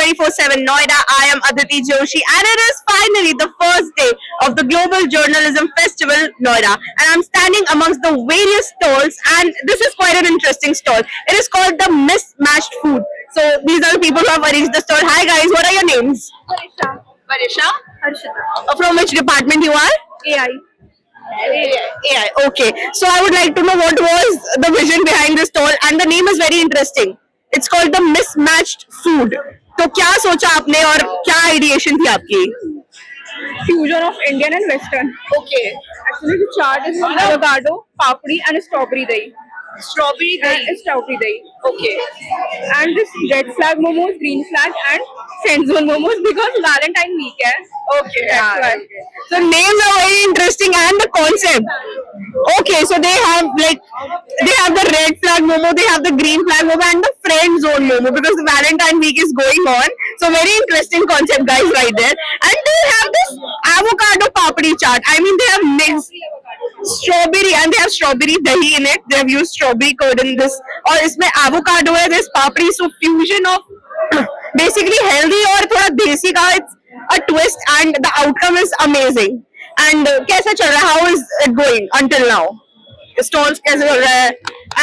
24/7 Noida. I am Aditi Joshi, and it is finally the first day of the Global Journalism Festival Noida. And I'm standing amongst the various stalls, and this is quite an interesting stall. It is called the Mismatched Food. So these are the people who have arranged the stall. Hi guys, what are your names? Varisha. Harshita. From which department you are? AI. AI. Okay. So I would like to know what was the vision behind this stall, and the name is very interesting. It's called the Mismatched Food. तो क्या सोचा आपने और क्या ideation थी आपकी? Fusion of Indian and Western. Okay. Actually, the chart is avocado, papri, and strawberry dahi. Strawberry And strawberry dahi. Okay. And this red flag momos, green flag, and friend zone momos because Valentine week hai. Okay. That's why. So names are very interesting and the concept. Okay, so they have the red flag momo, they have the green flag momo, and the friend zone momo because the Valentine week is going on. So very interesting concept, guys, right there. And they have this avocado papri chaat. I mean, they have mixed strawberry and they have strawberry dahi in it. They have used strawberry curd in this. और इसमें avocado है, this papri, so fusion of basically healthy और थोड़ा देसी का. It's a twist and the outcome is amazing. And कैसा चल रहा है? How is it going until now? Stalls कैसे चल रहा है?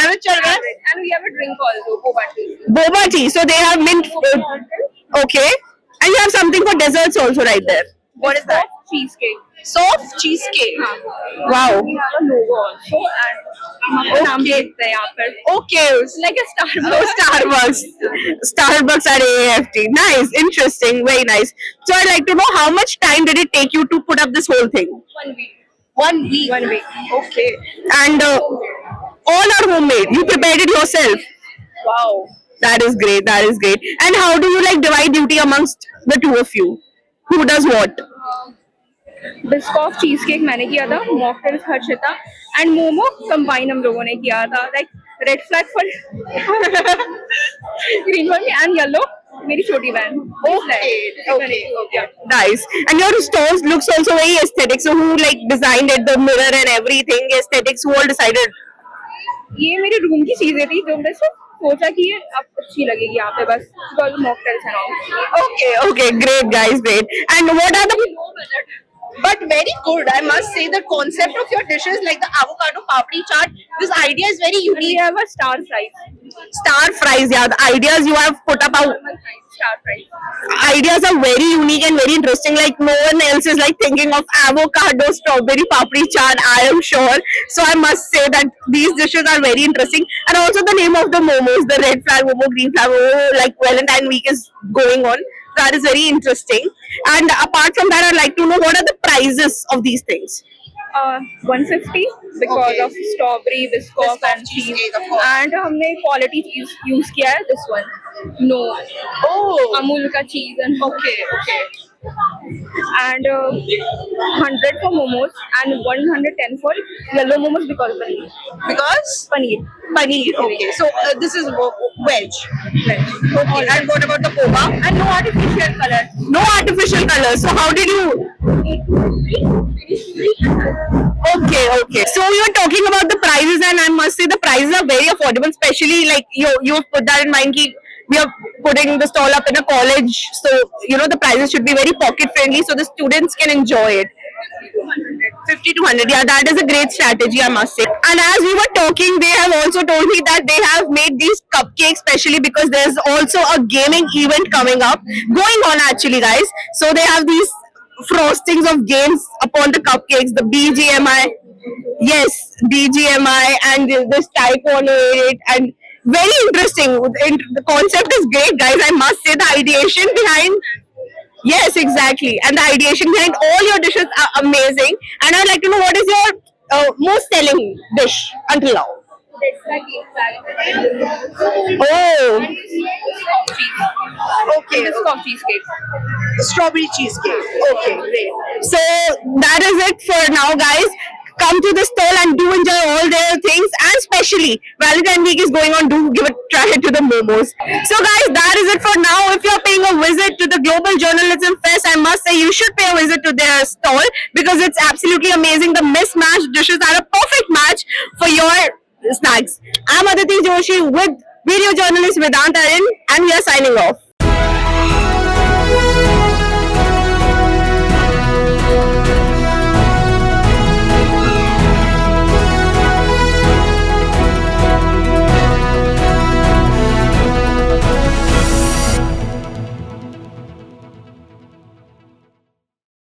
Average चल रहा है? And we have a drink also, boba tea. Boba tea. So they have mint. Okay. And you have something for desserts also right there. What is that? Cheesecake. Soft cheesecake. Wow. We have a logo also and हम अपना नाम देखते हैं यहाँ पर. Okay. It's like a Oh, Starbucks. Starbucks at AAFT. Nice. Interesting. Very nice. So I'd like to know how much time did it take you to put up this whole thing? 1 week. 1 week. 1 week. Okay. And all are homemade. You prepared it yourself. Wow. That is great. That is great. And how do you divide duty amongst the two of you? Who does what? Biscoff cheese cake मैंने किया था, mocktails Harshita and momo combine हम लोगों ने किया था. Like red flag for green one and yellow मेरी छोटी बहन. Okay. Nice. And your stores looks also very aesthetic. So who designed it, the mirror and everything, aesthetics, who all decided? ये मेरे रूम की चीजें थी जो मैंने सोचा कि ये अब अच्छी लगेगी यहाँ पे बस because mocktails and all. Okay. Great, guys. Great. And what are the... But very good. I must say the concept of your dishes like the avocado papri chaat, this idea is very We unique. have a star fries. Star fries, yeah. The ideas you have put up are Star fries. ideas are very unique and very interesting. Like no one else is thinking of avocado strawberry papri chaat, I am sure. So I must say that these dishes are very interesting. And also the name of the momos, the red flag momo, green flag momo, like Valentine week is going on. That is very interesting. And apart from that, I'd like to know what are the prices of these things? 150 because Okay. of strawberry, biscoff and cheese. cheesecake, of course. And हमने quality cheese use किया है this one. No. Oh, Amul का cheese and okay. and 100 for momos and 110 for yellow momos because paneer. Because Paneer. paneer. Okay, so this is veg. Okay, and what about the poha? And no artificial color. No artificial color. So how did you? Okay. So we were talking about the prices, and I must say the prices are very affordable. Especially you've put that in mind. Ki we are putting the stall up in a college, so the prices should be very pocket friendly, so the students can enjoy it. 50 to 100. Yeah, that is a great strategy, I must say. And as we were talking, they have also told me that they have made these cupcakes specially because there's also a gaming event coming up, going on actually, guys. So they have these frostings of games upon the cupcakes, the BGMI. Yes, BGMI and this Taekwondo and very interesting. The concept is great, guys. I must say the ideation behind. Yes, exactly. And the ideation behind all your dishes are amazing. And I'd like to know what is your most selling dish until now? It's like Oh, okay. Biscoff cheesecake. strawberry cheesecake. Okay, great. So that is it for now, guys. Come to the stall and do enjoy all their things, and especially Valentine week is going on. Do give a try to the momos. So guys, that is it for now. If you're paying a visit to the Global Journalism Fest, I must say you should pay a visit to their stall because it's absolutely amazing. The mismatched dishes are a perfect match for your snacks. I'm Aditi Joshi with video journalist Vedant Arin, and we are signing off.